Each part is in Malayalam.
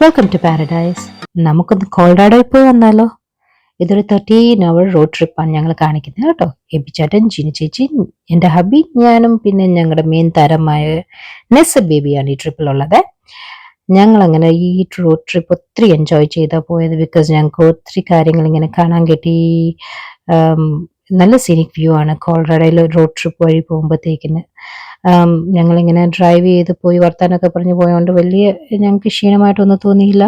Welcome to paradise. നമുക്കൊന്ന് കൊളറാഡോയിൽ പോയി വന്നാലോ? ഇതൊരു 13 hour റോഡ് ട്രിപ്പാണ് ഞങ്ങൾ കാണിക്കുന്നത് കേട്ടോ. എബിച്ചേട്ടൻ, ജിനി ചേച്ചി, എൻ്റെ ഹബി, ഞാനും പിന്നെ ഞങ്ങളുടെ മെയിൻ താരമായ നെസ ബേബിയാണ് ഈ ട്രിപ്പിലുള്ളത്. ഞങ്ങൾ അങ്ങനെ ഈ റോഡ് ട്രിപ്പ് ഒത്തിരി എൻജോയ് ചെയ്താ പോയത്. ബിക്കോസ് ഞങ്ങൾക്ക് ഒത്തിരി കാര്യങ്ങൾ ഇങ്ങനെ കാണാൻ കിട്ടി. നല്ല സീനിക് വ്യൂ ആണ് കൊളറാഡോയിൽ റോഡ് ട്രിപ്പ് വഴി പോകുമ്പോഴത്തേക്കിന്. ഞങ്ങളിങ്ങനെ ഡ്രൈവ് ചെയ്ത് പോയി വർത്താനൊക്കെ പറഞ്ഞ് പോയതുകൊണ്ട് വലിയ ഞങ്ങൾക്ക് ക്ഷീണമായിട്ടൊന്നും തോന്നിയില്ല.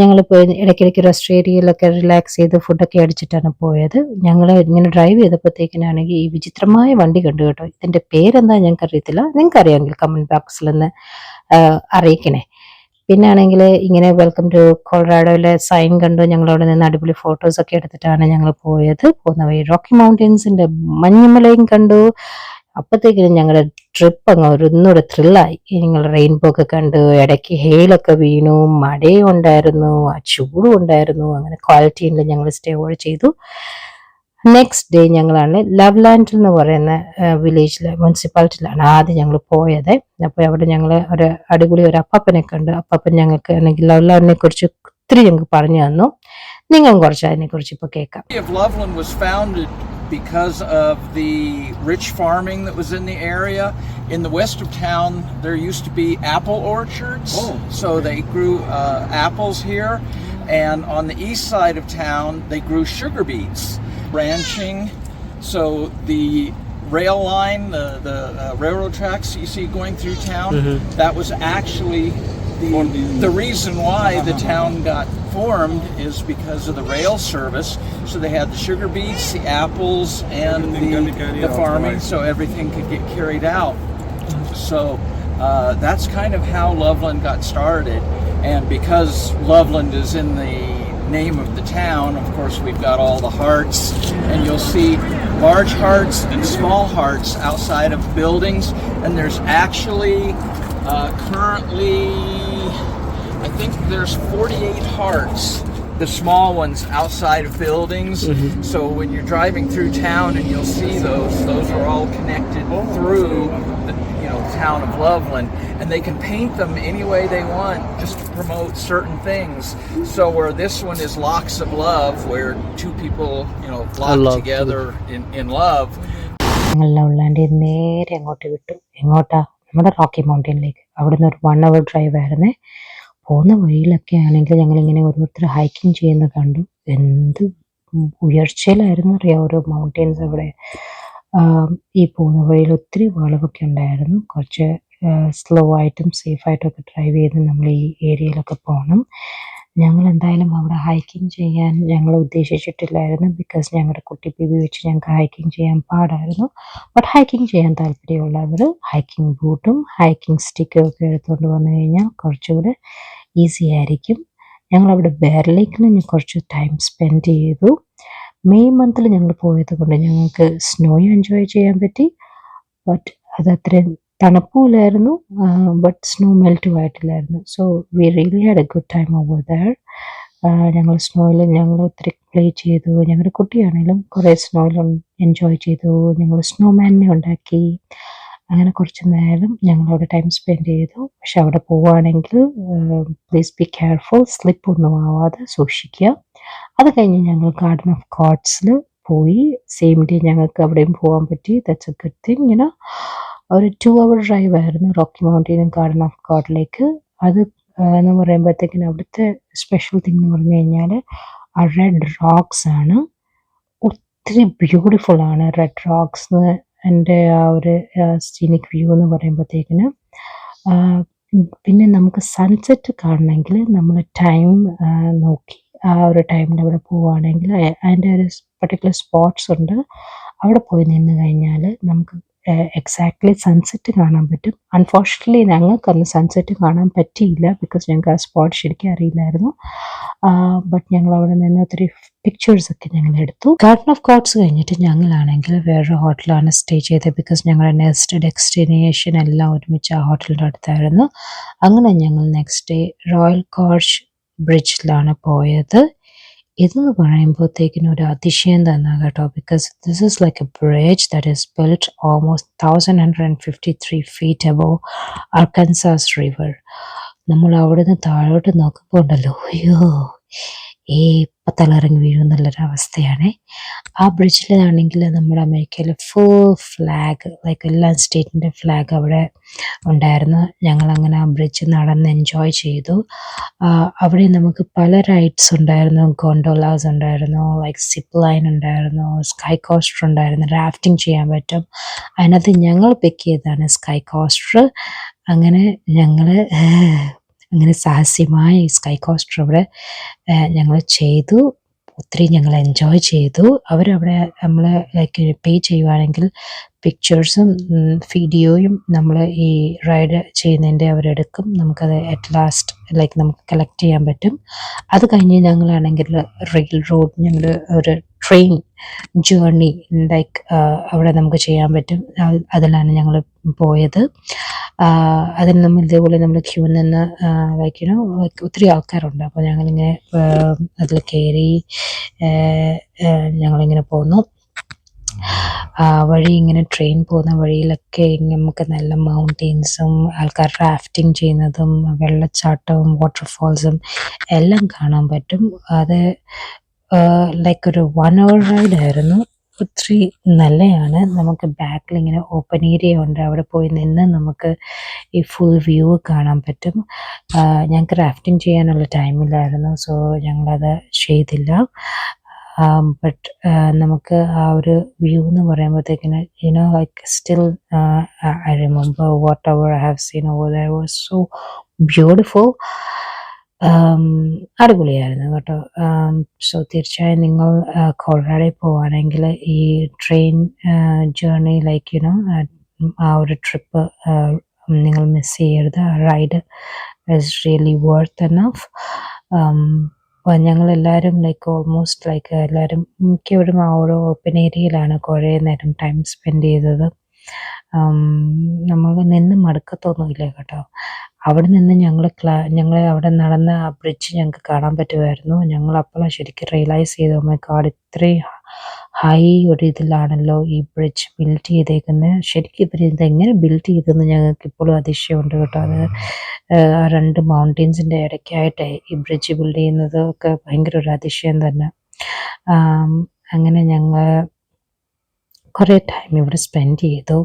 ഞങ്ങളിപ്പോൾ ഇടയ്ക്കിടയ്ക്ക് റെസ്റ്റ് ഏരിയയിലൊക്കെ റിലാക്സ് ചെയ്ത് ഫുഡൊക്കെ അടിച്ചിട്ടാണ് പോയത്. ഞങ്ങൾ ഇങ്ങനെ ഡ്രൈവ് ചെയ്തപ്പോഴത്തേക്കിനാണെങ്കിൽ ഈ വിചിത്രമായ വണ്ടി കണ്ടു കേട്ടോ. ഇതിൻ്റെ പേരെന്താ ഞങ്ങൾക്ക് അറിയത്തില്ല. നിങ്ങൾക്ക് അറിയാമെങ്കിൽ കമൻറ്റ് ബോക്സിലൊന്ന് അറിയിക്കണേ. പിന്നെ ആണെങ്കിൽ ഇങ്ങനെ വെൽക്കം ടു കൊളറാഡോയിലെ സൈൻ കണ്ടു. ഞങ്ങളവിടെ നിന്ന് അടിപൊളി ഫോട്ടോസൊക്കെ എടുത്തിട്ടാണ് ഞങ്ങൾ പോയത്. പോകുന്ന വഴി റോക്കി മൗണ്ടൻസിൻ്റെ മഞ്ഞുമലയും കണ്ടു. അപ്പോഴത്തേക്കിനും ഞങ്ങളുടെ ട്രിപ്പ് അങ്ങ് ഒന്നൂടെ ത്രില്ലായി. നിങ്ങൾ റെയിൻബോ ഒക്കെ കണ്ടു, ഇടയ്ക്ക് ഹെയിലൊക്കെ വീണു, മഴയും ഉണ്ടായിരുന്നു, ആ ചൂടും ഉണ്ടായിരുന്നു. അങ്ങനെ ക്വാളിറ്റിയിൽ ഞങ്ങൾ സ്റ്റേ ഓവർ ചെയ്തു. നെക്സ്റ്റ് ഡേ ഞങ്ങളാണ് ലവ്ലാൻഡ് എന്ന് പറയുന്ന വില്ലേജിലെ മുനിസിപ്പാലിറ്റിയിലാണ് ആദ്യം ഞങ്ങൾ പോയത്. അപ്പോൾ അവിടെ ഞങ്ങൾ ഒരു അടിപൊളി ഒരു അപ്പാപ്പനെ കണ്ടു. അപ്പാപ്പൻ ഞങ്ങൾക്ക് അല്ലെങ്കിൽ ലവ്ലാൻഡിനെ കുറിച്ച് ഒത്തിരി ഞങ്ങൾക്ക് പറഞ്ഞു തന്നു. നിങ്ങളും കുറച്ച് അതിനെക്കുറിച്ച് ഇപ്പോൾ കേൾക്കാം. Because of the rich farming that was in the area. In the west of town, there used to be apple orchards. So they grew apples here. And on the east side of town, they grew sugar beets. Ranching. So the rail line, the railroad tracks you see going through town, that was actually the reason why the town got formed is because of the rail service. So they had the sugar beets, the apples, and the farming, so everything could get carried out. So that's kind of how Loveland got started. And because Loveland is in the name of the town, of course we've got all the hearts, and you'll see large hearts and small hearts outside of buildings. And there's actually currently, I think there's 48 hearts, the small ones outside of buildings. So when you're driving through town and you'll see those are all connected through the town of Loveland, and they can paint them any way they want just to promote certain things. So where this one is Locks of Love, where two people lock together in love. ലവ്ലാൻഡിൽ നേരെ അങ്ങോട്ട് വിട്ടു. എങ്ങോട്ടാ? നമ്മുടെ റോക്കി മൗണ്ടനിലേക്ക്. അവിടുന്ന് ഒരു 1 hour ഡ്രൈവ് ആയിരുന്നേ. പോകുന്ന വഴിയിലൊക്കെ ആണെങ്കിൽ ഞങ്ങളിങ്ങനെ ഓരോരുത്തർ ഹൈക്കിങ് ചെയ്യുന്ന കണ്ടു. എന്ത് ഉയർച്ചയിലായിരുന്നു അറിയാം ഓരോ മൗണ്ടെയിൻസ് അവിടെ. ഈ പോകുന്ന വഴിയിൽ ഒത്തിരി വളവൊക്കെ ഉണ്ടായിരുന്നു. കുറച്ച് സ്ലോ ആയിട്ടും സേഫായിട്ടും ഒക്കെ ഡ്രൈവ് ചെയ്ത് നമ്മൾ ഈ ഏരിയയിലൊക്കെ പോകണം. ഞങ്ങൾ എന്തായാലും അവിടെ ഹൈക്കിങ് ചെയ്യാൻ ഞങ്ങൾ ഉദ്ദേശിച്ചിട്ടില്ലായിരുന്നു. ബിക്കോസ് ഞങ്ങളുടെ കുട്ടി ബേബി വെച്ച് ഞങ്ങൾക്ക് ഹൈക്കിങ് ചെയ്യാൻ പാടായിരുന്നു. ബട്ട് ഹൈക്കിങ് ചെയ്യാൻ താല്പര്യമുള്ളവർ ഹൈക്കിംഗ് ബൂട്ടും ഹൈക്കിംഗ് സ്റ്റിക്കും ഒക്കെ എടുത്തുകൊണ്ട് വന്നു കഴിഞ്ഞാൽ കുറച്ചുകൂടെ ഈസി ആയിരിക്കും. ഞങ്ങളവിടെ ബെയർ ലേക്കിൽ കുറച്ച് ടൈം സ്പെൻഡ് ചെയ്തു. മെയ് മന്തിൽ ഞങ്ങൾ പോയത് കൊണ്ട് ഞങ്ങൾക്ക് സ്നോയും എൻജോയ് ചെയ്യാൻ പറ്റി. ബട്ട് അത് അത്രയും തണുപ്പുമില്ലായിരുന്നു, ബട്ട് സ്നോ മെൽറ്റും ആയിട്ടില്ലായിരുന്നു. So we really had a good time over there. ഞങ്ങൾ സ്നോയിൽ ഞങ്ങൾ ഒത്തിരി പ്ലേ ചെയ്തു. ഞങ്ങളുടെ കുട്ടിയാണെങ്കിലും കുറേ സ്നോയിൽ എൻജോയ് ചെയ്തു. ഞങ്ങൾ സ്നോമാനിനെ ഉണ്ടാക്കി. അങ്ങനെ കുറച്ച് നേരം ഞങ്ങളവിടെ ടൈം സ്പെൻഡ് ചെയ്തു. പക്ഷെ അവിടെ പോവുകയാണെങ്കിൽ പ്ലീസ് ബി കെയർഫുൾ, സ്ലിപ്പൊന്നും ആവാതെ സൂക്ഷിക്കുക. അത് കഴിഞ്ഞ് ഞങ്ങൾ ഗാർഡൻ ഓഫ് ഗോഡ്സിൽ പോയി. സെയിം ഡേ ഞങ്ങൾക്ക് അവിടെയും പോകാൻ പറ്റി. That's A good thing. ഒരു 2 hour ഡ്രൈവ് ആയിരുന്നു റോക്കി മൗണ്ടനും ഗാർഡൻ ഓഫ് ഗോഡിലേക്ക്. അത് എന്ന് പറയുമ്പോഴത്തേക്കിനും അവിടുത്തെ സ്പെഷ്യൽ തിങ് എന്ന് പറഞ്ഞു കഴിഞ്ഞാൽ ആ റെഡ് റോക്സ് ആണ്. ഒത്തിരി ബ്യൂട്ടിഫുൾ ആണ് റെഡ് റോക്സ്. എൻ്റെ ആ ഒരു സീനിക് വ്യൂ എന്ന് പറയുമ്പോഴത്തേക്കിന്. പിന്നെ നമുക്ക് സൺസെറ്റ് കാണണമെങ്കിൽ നമ്മൾ ടൈം നോക്കി ആ ഒരു ടൈമിൽ അവിടെ പോവുകയാണെങ്കിൽ അതിൻ്റെ ഒരു പർട്ടിക്കുലർ സ്പോട്ട്സ് ഉണ്ട്. അവിടെ പോയി നിന്ന് കഴിഞ്ഞാൽ നമുക്ക് എക്സാക്ട്ലി സൺസെറ്റ് കാണാൻ പറ്റും. അൺഫോർച്യുനേറ്റ്ലി ഞങ്ങൾക്കന്ന് സൺസെറ്റ് കാണാൻ പറ്റിയില്ല. ബിക്കോസ് ഞങ്ങൾക്ക് ആ സ്പോട്ട് ശരിക്കും അറിയില്ലായിരുന്നു. ബട്ട് ഞങ്ങൾ അവിടെ നിന്ന് ഒത്തിരി പിക്ചേഴ്സൊക്കെ ഞങ്ങൾ എടുത്തു. ഗാർഡൻ ഓഫ് ഗോഡ്സ് കഴിഞ്ഞിട്ട് ഞങ്ങളാണെങ്കിൽ വേറൊരു ഹോട്ടലാണ് സ്റ്റേ ചെയ്തത്. ബിക്കോസ് ഞങ്ങളുടെ നെക്സ്റ്റ് ഡെസ്റ്റിനേഷൻ എല്ലാം ഒരുമിച്ച് ആ ഹോട്ടലിൻ്റെ അടുത്തായിരുന്നു. അങ്ങനെ ഞങ്ങൾ നെക്സ്റ്റ് ഡേ റോയൽ കോർച്ച് ബ്രിഡ്ജിലാണ് പോയത്. ഇതെന്ന് പറയുമ്പോഴത്തേക്കിനും ഒരു അതിശയം തന്നെ കേട്ടോ. Because this is like A bridge that is built almost 1153 feet above Arkansas River. നമ്മൾ അവിടുന്ന് താഴോട്ട് നോക്കുമ്പോൾ ഉണ്ടല്ലോ, അയ്യോ ഇപ്പം തലയിറങ്ങി വീഴുമെന്നുള്ളൊരവസ്ഥയാണ്. ആ ബ്രിഡ്ജിലാണെങ്കിൽ നമ്മുടെ അമേരിക്കയിൽ ഫുൾ ഫ്ലാഗ്, ലൈക്ക് എല്ലാ സ്റ്റേറ്റിൻ്റെ ഫ്ലാഗ് അവിടെ ഉണ്ടായിരുന്നു. ഞങ്ങളങ്ങനെ ആ ബ്രിഡ്ജ് നടന്ന് എൻജോയ് ചെയ്തു. അവിടെ നമുക്ക് പല റൈഡ്സ് ഉണ്ടായിരുന്നു. ഗോണ്ടോലാസ് ഉണ്ടായിരുന്നു, ലൈക്ക് സിപ്പ് ലൈൻ ഉണ്ടായിരുന്നു, സ്കൈ കോസ്റ്റർ ഉണ്ടായിരുന്നു, റാഫ്റ്റിംഗ് ചെയ്യാൻ പറ്റും. അതിനകത്ത് ഞങ്ങൾ പിക്ക് ചെയ്തതാണ് സ്കൈ കോസ്റ്റർ. അങ്ങനെ ഞങ്ങൾ അങ്ങനെ സാഹസ്യമായി സ്കൈ കോസ്റ്റർ അവിടെ ഞങ്ങൾ ചെയ്തു. ഒത്തിരി ഞങ്ങൾ എൻജോയ് ചെയ്തു. അവരവിടെ നമ്മൾ ലൈക്ക് പേ ചെയ്യുവാണെങ്കിൽ പിക്ചേഴ്സും വീഡിയോയും നമ്മൾ ഈ റൈഡ് ചെയ്യുന്നതിൻ്റെ അവരെടുക്കും. നമുക്കത് അറ്റ് ലാസ്റ്റ് ലൈക്ക് നമുക്ക് കളക്ട് ചെയ്യാൻ പറ്റും. അത് കഴിഞ്ഞ് ഞങ്ങളാണെങ്കിൽ റെയിൽ റോഡ്, ഞങ്ങൾ ഒരു ട്രെയിൻ ജേർണി ലൈക്ക് അവിടെ നമുക്ക് ചെയ്യാൻ പറ്റും. അതിലാണ് ഞങ്ങൾ പോയത്. അതിന് നമ്മൾ ഇതേപോലെ നമ്മൾ ക്യൂ നിന്ന് ലൈക്ക് ലൈക്ക് ഒത്തിരി ആൾക്കാരുണ്ട്. അപ്പോൾ ഞങ്ങളിങ്ങനെ അതിൽ കയറി ഞങ്ങളിങ്ങനെ പോന്നു. വഴി ഇങ്ങനെ ട്രെയിൻ പോകുന്ന വഴിയിലൊക്കെ നമുക്ക് നല്ല മൗണ്ടെയ്ൻസും ആൾക്കാർ റാഫ്റ്റിംഗ് ചെയ്യുന്നതും വെള്ളച്ചാട്ടവും വാട്ടർഫാൾസും എല്ലാം കാണാൻ പറ്റും. അത് ലൈക്ക് ഒരു 1 hour റൈഡായിരുന്നു. ഒത്തിരി നല്ലതാണ്. നമുക്ക് ബാക്കിലിങ്ങനെ ഓപ്പൺ ഏരിയ ഉണ്ട്. അവിടെ പോയി നിന്ന് നമുക്ക് ഈ ഫുൾ വ്യൂ കാണാൻ പറ്റും. ഞങ്ങൾക്ക് റാഫ്റ്റിംഗ് ചെയ്യാനുള്ള ടൈമില്ലായിരുന്നു, സോ ഞങ്ങളത് ചെയ്തില്ല. ബട്ട് നമുക്ക് ആ ഒരു വ്യൂ എന്ന് പറയുമ്പോഴത്തേക്കിന് like still I remember whatever I have seen over there was so beautiful. അടിപൊളിയായിരുന്നു കേട്ടോ. സോ തീർച്ചയായും നിങ്ങൾ കൊളറാഡോയിൽ പോവുകയാണെങ്കിൽ ഈ ട്രെയിൻ ജേർണി ലൈക്ക് ആ ഒരു ട്രിപ്പ് നിങ്ങൾ മിസ് ചെയ്യരുത്. ആ ride is really worth enough. അപ്പോൾ ഞങ്ങളെല്ലാവരും ലൈക്ക് ഓൾമോസ്റ്റ് ലൈക്ക് എല്ലാവരും മിക്കവരും ആ ഒരു ഓപ്പൺ ഏരിയയിലാണ് കുറേ നേരം ടൈം സ്പെൻഡ് ചെയ്തത്. നമുക്ക് നിന്ന് മടുക്കത്തൊന്നുമില്ല കേട്ടോ. അവിടെ നിന്ന് ഞങ്ങൾ അവിടെ നടന്ന ആ ബ്രിഡ്ജ് ഞങ്ങൾക്ക് കാണാൻ പറ്റുമായിരുന്നു. ഞങ്ങൾ അപ്പോഴാണ് ശരിക്കും റിയലൈസ് ചെയ്ത്, ഓ മൈ ഗോഡ്, ഇത്രയും ഹൈ ഒരു ഇതിലാണല്ലോ ഈ ബ്രിഡ്ജ് ബിൽഡ് ചെയ്തേക്കുന്നത്. ശരിക്കും ഇവർ ഇതെങ്ങനെ ബിൽഡ് ചെയ്തെന്ന് ഞങ്ങൾക്ക് ഇപ്പോഴും അതിശയമുണ്ട് കേട്ടോ. അത് ആ 2 മൗണ്ടെയ്ൻസിൻ്റെ ഇടയ്ക്കായിട്ട് ഈ ബ്രിഡ്ജ് ബിൽഡ് ചെയ്യുന്നത് ഒക്കെ ഭയങ്കര ഒരു അതിശയം തന്നെ. അങ്ങനെ ഞങ്ങൾ കുറേ ടൈം ഇവിടെ സ്പെൻഡ് ചെയ്തു.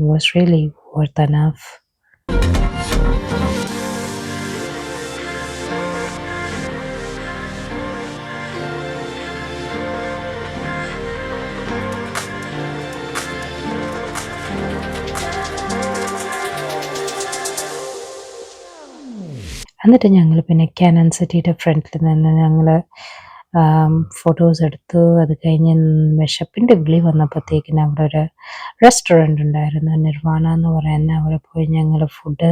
Was really worth enough. എന്നിട്ട് ഞങ്ങൾ പിന്നെ കാനൻ സിറ്റിയുടെ ഫ്രണ്ടിൽ നിന്ന് ഞങ്ങൾ ഫോട്ടോസ് എടുത്തു. അത് കഴിഞ്ഞ് വിശപ്പിൻ്റെ വിളി വന്നപ്പോഴത്തേക്കിന് അവിടെ ഒരു റെസ്റ്റോറൻറ്റ് ഉണ്ടായിരുന്നു, നിർവാണ എന്ന് പറയുന്ന. അവിടെ പോയി ഞങ്ങൾ ഫുഡ്,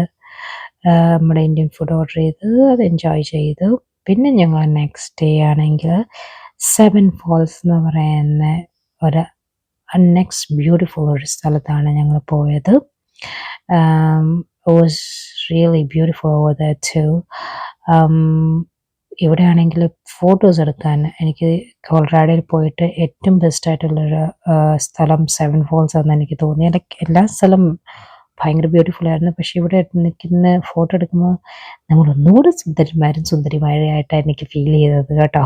നമ്മുടെ ഇന്ത്യൻ ഫുഡ് ഓർഡർ ചെയ്ത് അത് എൻജോയ് ചെയ്തു. പിന്നെ ഞങ്ങൾ നെക്സ്റ്റ് ഡേ ആണെങ്കിൽ 7 Falls എന്ന് പറയുന്ന ഒരു നെക്സ്റ്റ് ബ്യൂട്ടിഫുൾ ഒരു സ്ഥലത്താണ് ഞങ്ങൾ പോയത്. Was really beautiful over that too. ഇവിടെ ആണെങ്കിൽ ഫോട്ടോസ് എടുക്കാൻ എനിക്ക് കൊളറാഡോയിൽ പോയിട്ട് ഏറ്റവും ബെസ്റ്റായിട്ടുള്ളൊരു സ്ഥലം 7 Falls ആണെന്ന് എനിക്ക് തോന്നി. ലൈക്ക് എല്ലാ സ്ഥലം ഭയങ്കര ബ്യൂട്ടിഫുൾ ആയിരുന്നു, പക്ഷെ ഇവിടെ നിൽക്കുന്ന ഫോട്ടോ എടുക്കുമ്പോൾ നമ്മൾ ഒന്നുകൂടെ സുന്ദരിമാരായിട്ടാണ് എനിക്ക് ഫീൽ ചെയ്തത് കേട്ടോ.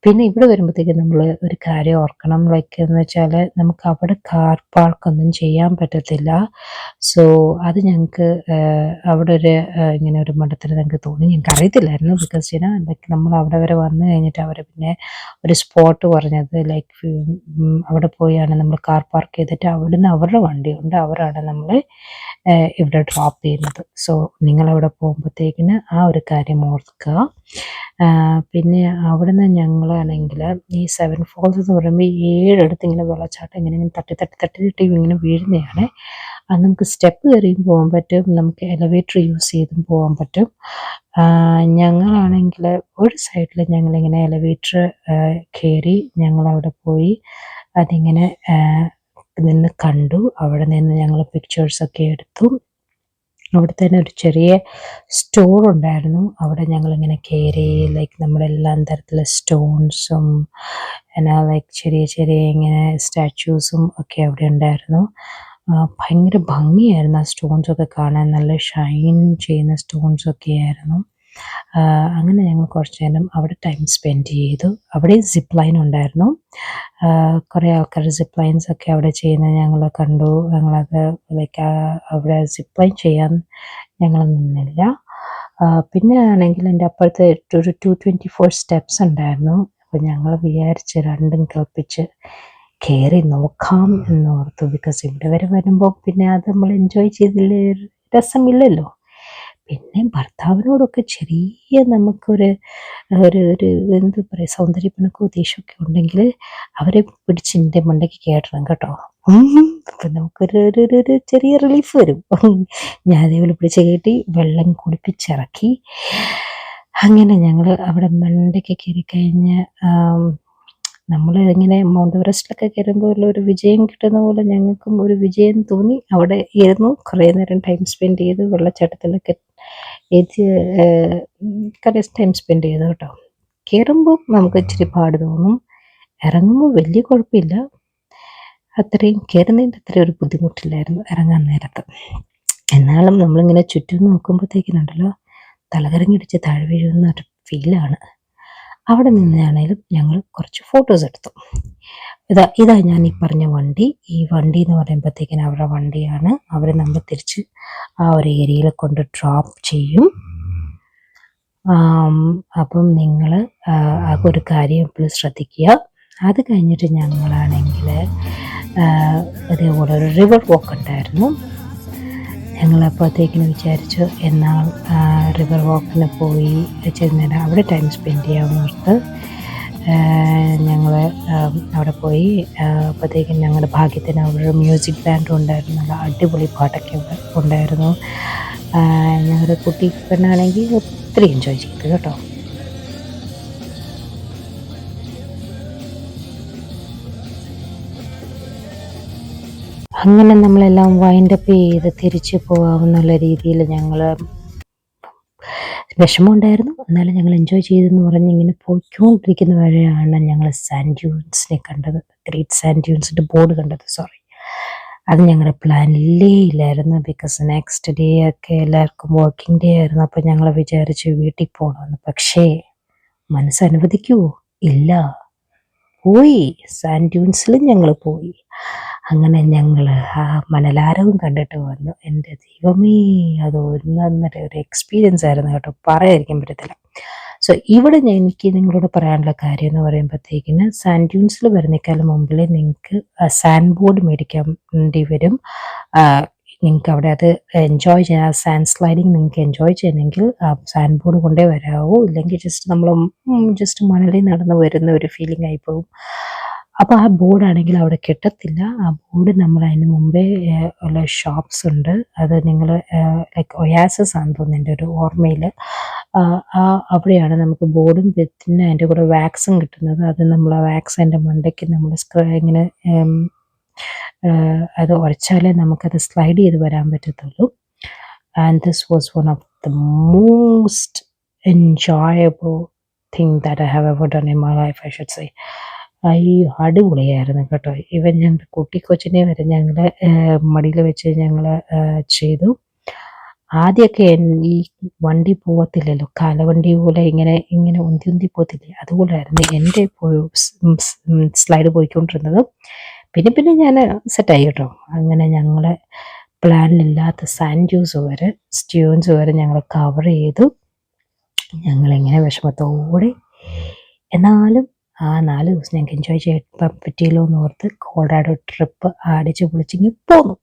പിന്നെ ഇവിടെ വരുമ്പോഴത്തേക്കും നമ്മൾ ഒരു കാര്യം ഓർക്കണം, ലൈക്ക് എന്ന് വെച്ചാൽ നമുക്ക് അവിടെ കാർ പാർക്കൊന്നും ചെയ്യാൻ പറ്റത്തില്ല. സോ അത് ഞങ്ങൾക്ക് അവിടെ ഒരു ഇങ്ങനെ ഒരു മണ്ടത്തരം ഞങ്ങൾക്ക് തോന്നി. ഞങ്ങൾക്ക് അറിയത്തില്ലായിരുന്നു, ബിക്കോസ് ലൈക്ക് നമ്മൾ അവിടെ വരെ വന്നു കഴിഞ്ഞിട്ട് അവർ പിന്നെ ഒരു സ്പോട്ട് പറഞ്ഞത് ലൈക്ക് അവിടെ പോയാണ് നമ്മൾ കാർ പാർക്ക് ചെയ്തിട്ട് അവിടുന്ന് അവരുടെ വണ്ടിയുണ്ട്, അവരാണ് നമ്മളെ ഇവിടെ ഡ്രോപ്പ് ചെയ്യുന്നത്. സോ നിങ്ങളവിടെ പോകുമ്പോഴത്തേക്കിന് ആ ഒരു കാര്യം ഓർക്കുക. പിന്നെ അവിടുന്ന് ഞങ്ങളാണെങ്കിൽ ഈ 7 Falls എന്ന് പറയുമ്പോൾ 7 ഇടത്ത് ഇങ്ങനെ വെള്ളച്ചാട്ടം ഇങ്ങനെ തട്ടി ഇങ്ങനെ വീഴുന്നതാണ്. അത് നമുക്ക് സ്റ്റെപ്പ് കയറിയും പോകാൻ പറ്റും, നമുക്ക് എലവേറ്റർ യൂസ് ചെയ്തും പോകാൻ പറ്റും. ഞങ്ങളാണെങ്കിൽ ഒരു സൈഡിൽ ഞങ്ങളിങ്ങനെ എലവേറ്റർ കയറി ഞങ്ങളവിടെ പോയി അതിങ്ങനെ നിന്ന് കണ്ടു. അവിടെ നിന്ന് ഞങ്ങൾ പിക്ചേഴ്സൊക്കെ എടുത്തു. അവിടെ തന്നെ ഒരു ചെറിയ സ്റ്റോർ ഉണ്ടായിരുന്നു. അവിടെ ഞങ്ങളിങ്ങനെ കയറി ലൈക്ക് നമ്മുടെ എല്ലാ തരത്തിലുള്ള സ്റ്റോൺസും ലൈക്ക് ചെറിയ ചെറിയ ഇങ്ങനെ സ്റ്റാച്യൂസും ഒക്കെ അവിടെ ഉണ്ടായിരുന്നു. ഭയങ്കര ഭംഗിയായിരുന്നു ആ സ്റ്റോൺസൊക്കെ കാണാൻ. നല്ല ഷൈൻ ചെയ്യുന്ന സ്റ്റോൺസൊക്കെ ആയിരുന്നു. അങ്ങനെ ഞങ്ങൾ കുറച്ച് നേരം അവിടെ ടൈം സ്പെൻഡ് ചെയ്തു. അവിടെ സിപ്പ് ലൈൻ ഉണ്ടായിരുന്നു. കുറേ ആൾക്കാർ സിപ്പ് ലൈൻസൊക്കെ അവിടെ ചെയ്യുന്നത് ഞങ്ങൾ കണ്ടു. ഞങ്ങളത് ലൈക്ക് അവിടെ സിപ്പ് ലൈൻ ചെയ്യാൻ ഞങ്ങൾ നിന്നില്ല. പിന്നെ ആണെങ്കിൽ എൻ്റെ അപ്പുറത്ത് ഒരു 224 സ്റ്റെപ്സ് ഉണ്ടായിരുന്നു. അപ്പോൾ ഞങ്ങൾ വിചാരിച്ച് രണ്ടും കൽപ്പിച്ച് കയറി നോക്കാം എന്നോർത്തു. ബിക്കോസ് ഇവിടെ വരെ വരുമ്പോൾ പിന്നെ അത് നമ്മൾ എൻജോയ് ചെയ്തില്ല രസമില്ലല്ലോ. പിന്നെ ഭർത്താവിനോടൊക്കെ ചെറിയ നമുക്കൊരു ഒരു ഒരു എന്ത് പറയുക സൗന്ദര്യപ്പിണക്കോ ദേഷ്യമൊക്കെ ഉണ്ടെങ്കിൽ അവരെ പിടിച്ച് എൻ്റെ മണ്ടയ്ക്ക് കയറ്റണം കേട്ടോ. അപ്പം നമുക്കൊരു ഒരു ഒരു ഒരു ചെറിയ റിലീഫ് വരും. ഞാൻ അതേപോലെ പിടിച്ച് കയറ്റി വെള്ളം കുടിപ്പിച്ചിറക്കി. അങ്ങനെ ഞങ്ങൾ അവിടെ മണ്ടയ്ക്ക് കയറി കഴിഞ്ഞ് നമ്മൾ ഇങ്ങനെ മൗണ്ട് എവറസ്റ്റിലൊക്കെ കയറുമ്പോൾ ഉള്ള ഒരു വിജയം കിട്ടുന്ന പോലെ ഞങ്ങൾക്കും ഒരു വിജയം തോന്നി. അവിടെ ഇരുന്നു കുറേ നേരം ടൈം സ്പെൻഡ് ചെയ്തു. വെള്ളച്ചാട്ടത്തിലൊക്കെ കുറേ ടൈം സ്പെൻഡ് ചെയ്തു കേട്ടോ. കയറുമ്പോൾ നമുക്ക് ഇച്ചിരി പാട് തോന്നും, ഇറങ്ങുമ്പോൾ വലിയ കുഴപ്പമില്ല. അത്രയും കയറുന്നതിൻ്റെ അത്രയും ഒരു ബുദ്ധിമുട്ടില്ലായിരുന്നു ഇറങ്ങാൻ നേരത്ത്. എന്നാലും നമ്മളിങ്ങനെ ചുറ്റും നോക്കുമ്പോഴത്തേക്കിനുണ്ടല്ലോ തലകറങ്ങിടിച്ച് താഴെ വീഴുന്ന ഒരു ഫീലാണ്. അവിടെ നിന്നാണേലും ഞങ്ങൾ കുറച്ച് ഫോട്ടോസ് എടുത്തു. ഇതാ ഞാൻ ഈ പറഞ്ഞ വണ്ടി. ഈ വണ്ടി എന്ന് പറയുമ്പോഴത്തേക്കിന് അവരുടെ വണ്ടിയാണ്. അവർ നമ്മൾ തിരിച്ച് ആ ഒരു ഏരിയയിൽ കൊണ്ട് ഡ്രോപ്പ് ചെയ്യും. അപ്പം നിങ്ങൾ ഒരു കാര്യം എപ്പോഴും ശ്രദ്ധിക്കുക. അത് കഴിഞ്ഞിട്ട് ഞങ്ങളാണെങ്കിൽ അതേപോലെ ഒരു റിവർ വാക്ക് ഉണ്ടായിരുന്നു. ഞങ്ങളപ്പോഴത്തേക്കിന് വിചാരിച്ചു എന്നാൽ റിവർ വാക്കിന് പോയി ചെന്നിട്ട് അവിടെ ടൈം സ്പെൻഡ് ചെയ്യാമെന്നോർത്ത് ഞങ്ങൾ അവിടെ പോയി. അപ്പോഴത്തേക്കും ഞങ്ങളുടെ ഭാഗ്യത്തിന് അവിടെ ഒരു മ്യൂസിക് ബാൻഡും ഉണ്ടായിരുന്നു. നല്ല അടിപൊളി പാട്ടൊക്കെ ഉണ്ടായിരുന്നു. ഞങ്ങളുടെ കുട്ടി പെണ്ണാണെങ്കിൽ ഒത്തിരി എൻജോയ് ചെയ്തു കേട്ടോ. അങ്ങനെ നമ്മളെല്ലാം വൈൻഡപ്പ് ചെയ്ത് തിരിച്ച് പോകാമെന്നുള്ള രീതിയിൽ ഞങ്ങൾ വിഷമമുണ്ടായിരുന്നു, എന്നാലും ഞങ്ങൾ എൻജോയ് ചെയ്തെന്ന് പറഞ്ഞ് ഇങ്ങനെ പോയിക്കൊണ്ടിരിക്കുന്ന വരെയാണ് ഞങ്ങൾ സാൻഡ് ഡ്യൂൺസിനെ കണ്ടത്. ഗ്രേറ്റ് സാൻഡ് ഡ്യൂൺസിൻ്റെ ബോർഡ് കണ്ടത്. അത് ഞങ്ങളുടെ പ്ലാനിലേ ഇല്ലായിരുന്നു. ബിക്കോസ് നെക്സ്റ്റ് ഡേ ഒക്കെ എല്ലാവർക്കും വർക്കിംഗ് ഡേ ആയിരുന്നു. അപ്പോൾ ഞങ്ങൾ വിചാരിച്ചു വീട്ടിൽ പോകണമെന്ന്. പക്ഷേ മനസ്സനുവദിക്കുമോ? ഇല്ല. പോയി സാൻഡ് ഡ്യൂൺസിലും ഞങ്ങൾ പോയി. അങ്ങനെ ഞങ്ങൾ ആ മണലാരവും കണ്ടിട്ട് വന്നു. എൻ്റെ ദൈവമേ, അത് ഒന്നൊന്നര ഒരു എക്സ്പീരിയൻസ് ആയിരുന്നു കേട്ടോ, പറയാതിരിക്കാൻ പറ്റത്തില്ല. ഇവിടെ എനിക്ക് നിങ്ങളോട് പറയാനുള്ള കാര്യം എന്ന് പറയുമ്പോഴത്തേക്കിന് സാൻഡ് ഡ്യൂൺസിൽ വരുന്നേക്കാളും മുമ്പിൽ നിങ്ങൾക്ക് സാൻഡ് ബോർഡ് മേടിക്കേണ്ടി വരും. നിങ്ങൾക്ക് അവിടെ അത് എൻജോയ് ചെയ്യാൻ, സാൻഡ് സ്ലൈഡിങ് നിങ്ങൾക്ക് എൻജോയ് ചെയ്യണമെങ്കിൽ സാൻഡ് ബോർഡ് കൊണ്ടേ വരാവൂ. ഇല്ലെങ്കിൽ ജസ്റ്റ് മണലിൽ നടന്ന് വരുന്ന ഒരു ഫീലിംഗ് ആയിപ്പോവും. അപ്പോൾ ആ ബോർഡാണെങ്കിൽ അവിടെ കിട്ടത്തില്ല. ആ ബോർഡ് നമ്മൾ അതിന് മുമ്പേ ഉള്ള ഷോപ്സ് ഉണ്ട്. അത് നിങ്ങൾ ലൈക്ക് ഒയാസസ് ആണെന്ന് തോന്നുന്നു എൻ്റെ ഒരു ഓർമ്മയിൽ. അവിടെയാണ് നമുക്ക് ബോർഡും പിന്നെ അതിൻ്റെ കൂടെ വാക്സും കിട്ടുന്നത്. അത് നമ്മൾ ആ വാക്സ് അതിൻ്റെ മണ്ടയ്ക്ക് നമ്മൾ ഇങ്ങനെ അത് ഉരച്ചാലേ നമുക്കത് സ്ലൈഡ് ചെയ്ത് വരാൻ പറ്റത്തുള്ളൂ. And this was one of the most enjoyable thing that I have ever done in my life, I should say. അടിപൊളിയായിരുന്നു കേട്ടോ. ഇവൻ ഞങ്ങളുടെ കുട്ടിക്കൊച്ചിനെ വരെ ഞങ്ങൾ മടിയിൽ വെച്ച് ഞങ്ങൾ ചെയ്തു. ആദ്യമൊക്കെ ഈ വണ്ടി പോകത്തില്ലല്ലോ, കാലവണ്ടി പോലെ ഇങ്ങനെ ഇങ്ങനെ ഉന്തി പോകത്തില്ലേ, അതുപോലെ ആയിരുന്നു എൻ്റെ സ്ലൈഡ് പോയിക്കൊണ്ടിരുന്നത്. പിന്നെ ഞാൻ സെറ്റായി കേട്ടോ. അങ്ങനെ ഞങ്ങൾ പ്ലാനിലില്ലാത്ത സാൻഡ് ഡ്യൂൺസ് വരെ ഞങ്ങൾ കവർ ചെയ്തു. ഞങ്ങളിങ്ങനെ വിഷമത്തോടെ, എന്നാലും ആ 4 ദിവസം ഞങ്ങൾക്ക് എൻജോയ് ചെയ്യാൻ പറ്റിയല്ലോ എന്ന് ഓർത്ത് കൊളറാഡോ ട്രിപ്പ് അടിച്ച് പൊളിച്ചിങ്ങ് പോന്നു.